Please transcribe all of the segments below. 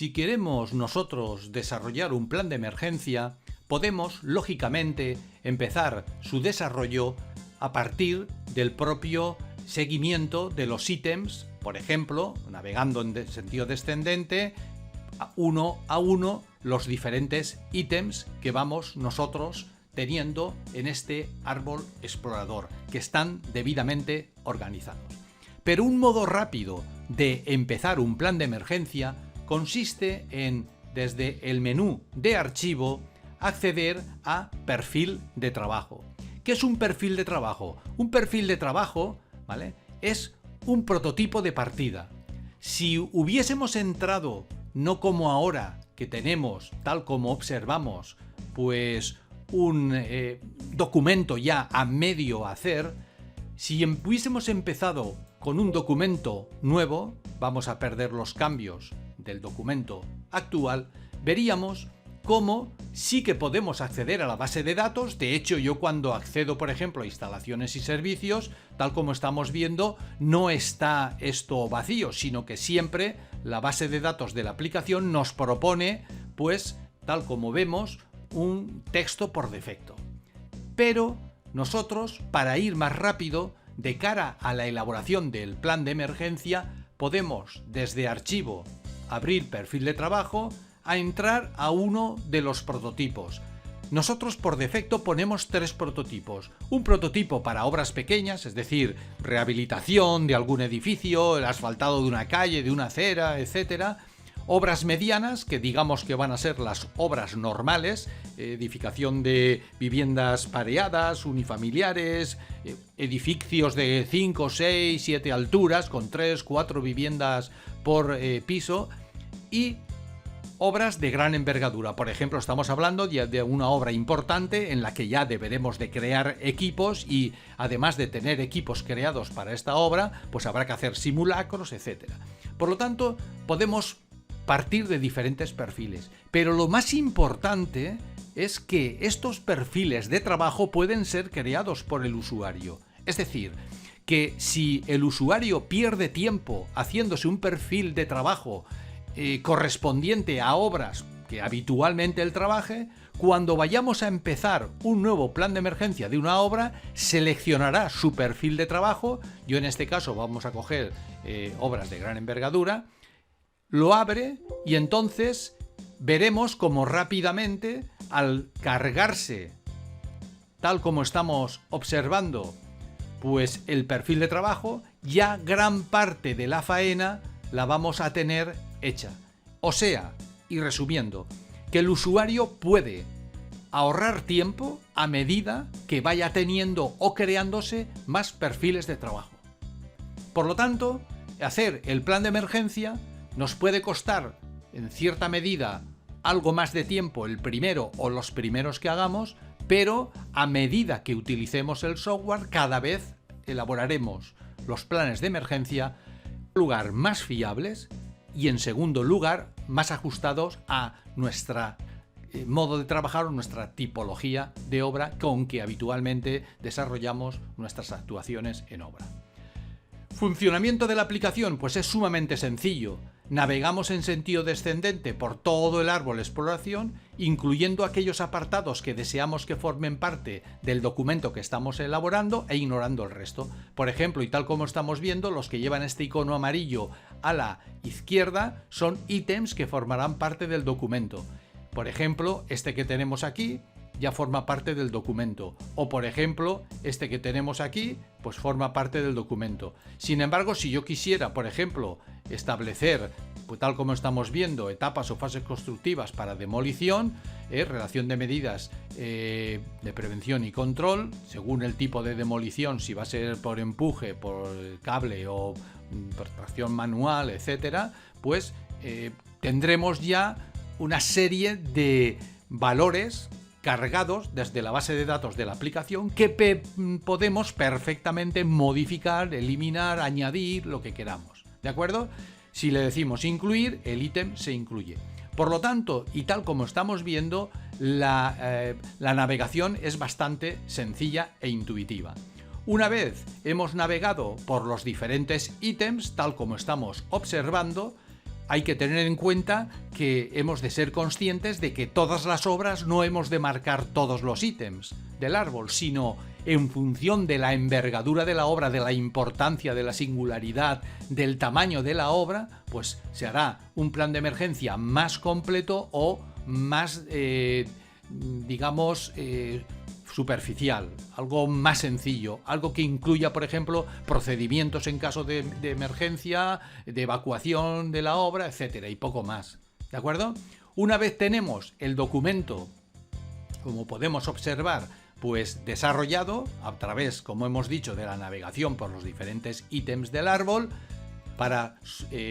Si queremos nosotros desarrollar un plan de emergencia, podemos, lógicamente, empezar su desarrollo a partir del propio seguimiento de los ítems, por ejemplo, navegando en sentido descendente, uno a uno, los diferentes ítems que vamos nosotros teniendo en este árbol explorador, que están debidamente organizados. Pero un modo rápido de empezar un plan de emergencia consiste en, desde el menú de archivo, acceder a perfil de trabajo. ¿Qué es un perfil de trabajo? Un perfil de trabajo, ¿vale?, es un prototipo de partida. Si hubiésemos entrado, no como ahora, que tenemos, tal como observamos, pues un documento ya a medio hacer, si hubiésemos empezado con un documento nuevo, vamos a perder los cambios del documento actual, veríamos cómo sí que podemos acceder a la base de datos. De hecho, yo cuando accedo, por ejemplo, a instalaciones y servicios, tal como estamos viendo, no está esto vacío, sino que siempre la base de datos de la aplicación nos propone, pues, tal como vemos, un texto por defecto. Pero nosotros, para ir más rápido, de cara a la elaboración del plan de emergencia, podemos, desde archivo, abrir perfil de trabajo, a entrar a uno de los prototipos. Nosotros por defecto ponemos 3 prototipos. Un prototipo para obras pequeñas, es decir, rehabilitación de algún edificio, el asfaltado de una calle, de una acera, etc. Obras medianas, que digamos que van a ser las obras normales, edificación de viviendas pareadas, unifamiliares, edificios de 5, 6, 7 alturas, con 3, 4 viviendas por piso, y obras de gran envergadura. Por ejemplo, estamos hablando de una obra importante en la que ya deberemos de crear equipos, y además de tener equipos creados para esta obra, pues habrá que hacer simulacros, etc. Por lo tanto, podemos partir de diferentes perfiles. Pero lo más importante es que estos perfiles de trabajo pueden ser creados por el usuario. Es decir, que si el usuario pierde tiempo haciéndose un perfil de trabajo correspondiente a obras que habitualmente él trabaje, cuando vayamos a empezar un nuevo plan de emergencia de una obra, seleccionará su perfil de trabajo. Yo en este caso vamos a coger obras de gran envergadura, lo abre y entonces veremos cómo rápidamente, al cargarse, tal como estamos observando, pues el perfil de trabajo, ya gran parte de la faena la vamos a tener hecha. O sea, y resumiendo, que el usuario puede ahorrar tiempo a medida que vaya teniendo o creándose más perfiles de trabajo. Por lo tanto, hacer el plan de emergencia nos puede costar, en cierta medida, algo más de tiempo el primero o los primeros que hagamos, pero a medida que utilicemos el software, cada vez elaboraremos los planes de emergencia en lugar más fiables y, en segundo lugar, más ajustados a nuestro modo de trabajar o nuestra tipología de obra con que habitualmente desarrollamos nuestras actuaciones en obra. Funcionamiento de la aplicación, pues es sumamente sencillo. Navegamos en sentido descendente por todo el árbol de exploración, incluyendo aquellos apartados que deseamos que formen parte del documento que estamos elaborando e ignorando el resto. Por ejemplo, y tal como estamos viendo, los que llevan este icono amarillo a la izquierda son ítems que formarán parte del documento. Por ejemplo, este que tenemos aquí ya forma parte del documento. O por ejemplo, este que tenemos aquí, pues forma parte del documento. Sin embargo, si yo quisiera, por ejemplo, establecer, pues tal como estamos viendo, etapas o fases constructivas para demolición, relación de medidas de prevención y control, según el tipo de demolición, si va a ser por empuje, por cable o por tracción manual, etcétera, pues tendremos ya una serie de valores cargados desde la base de datos de la aplicación que podemos perfectamente modificar, eliminar, añadir, lo que queramos. ¿De acuerdo? Si le decimos incluir, el ítem se incluye. Por lo tanto, y tal como estamos viendo, la navegación es bastante sencilla e intuitiva. Una vez hemos navegado por los diferentes ítems, tal como estamos observando, hay que tener en cuenta que hemos de ser conscientes de que todas las obras no hemos de marcar todos los ítems del árbol, sino en función de la envergadura de la obra, de la importancia, de la singularidad, del tamaño de la obra, pues se hará un plan de emergencia más completo o más, superficial, algo más sencillo, algo que incluya, por ejemplo, procedimientos en caso de emergencia, de evacuación de la obra, etcétera, y poco más. ¿De acuerdo? Una vez tenemos el documento, como podemos observar, pues desarrollado a través, como hemos dicho, de la navegación por los diferentes ítems del árbol, para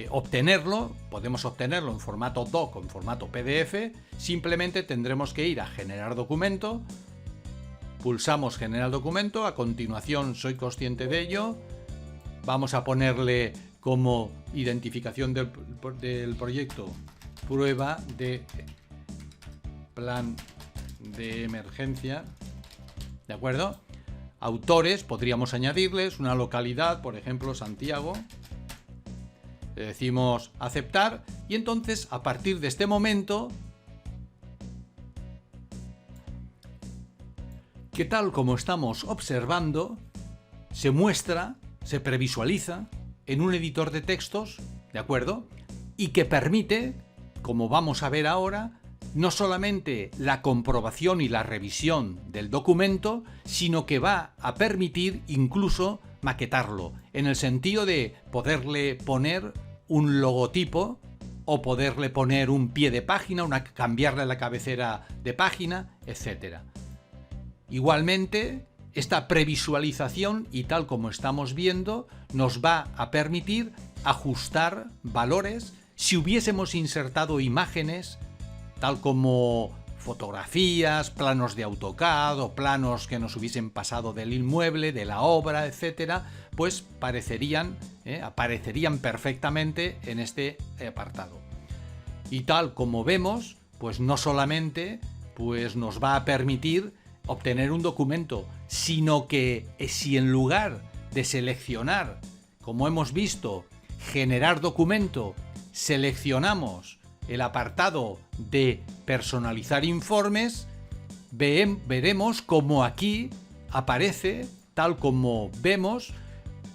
obtenerlo, podemos obtenerlo en formato doc o en formato PDF, simplemente tendremos que ir a generar documento, pulsamos generar documento, a continuación soy consciente de ello, vamos a ponerle como identificación del proyecto prueba de plan de emergencia, ¿de acuerdo? Autores, podríamos añadirles una localidad, por ejemplo Santiago, le decimos aceptar y entonces a partir de este momento, que tal como estamos observando, se muestra, se previsualiza en un editor de textos, ¿de acuerdo? Y que permite, como vamos a ver ahora, no solamente la comprobación y la revisión del documento, sino que va a permitir incluso maquetarlo, en el sentido de poderle poner un logotipo o poderle poner un pie de página, cambiarle la cabecera de página, etc. Igualmente, esta previsualización, y tal como estamos viendo, nos va a permitir ajustar valores si hubiésemos insertado imágenes, tal como fotografías, planos de AutoCAD o planos que nos hubiesen pasado del inmueble, de la obra, etcétera, pues aparecerían perfectamente en este apartado. Y tal como vemos, pues no solamente pues nos va a permitir obtener un documento, sino que si en lugar de seleccionar, como hemos visto, generar documento, seleccionamos el apartado de personalizar informes, veremos como aquí aparece, tal como vemos,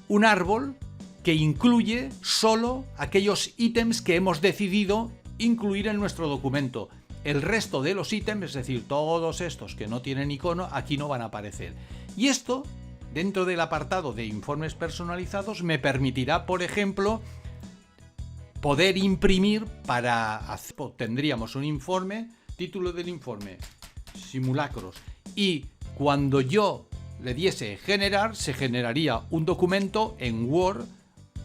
un árbol que incluye solo aquellos ítems que hemos decidido incluir en nuestro documento. El resto de los ítems, es decir, todos estos que no tienen icono, aquí no van a aparecer. Y esto, dentro del apartado de informes personalizados, me permitirá, por ejemplo, poder imprimir tendríamos un informe, título del informe, simulacros, y cuando yo le diese generar, se generaría un documento en Word,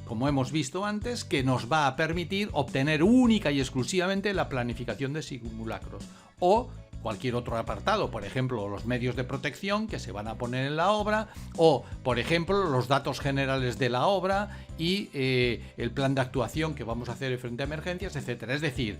como hemos visto antes, que nos va a permitir obtener única y exclusivamente la planificación de simulacros o cualquier otro apartado, por ejemplo, los medios de protección que se van a poner en la obra o, por ejemplo, los datos generales de la obra y el plan de actuación que vamos a hacer frente a emergencias, etcétera. Es decir,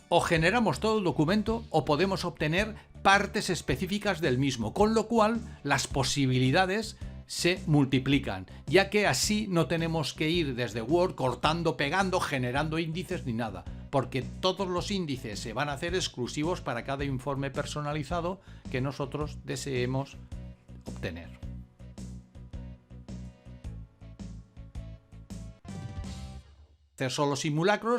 o generamos todo el documento o podemos obtener partes específicas del mismo, con lo cual las posibilidades se multiplican, ya que así no tenemos que ir desde Word cortando, pegando, generando índices ni nada, porque todos los índices se van a hacer exclusivos para cada informe personalizado que nosotros deseemos obtener. Hacer solo simulacros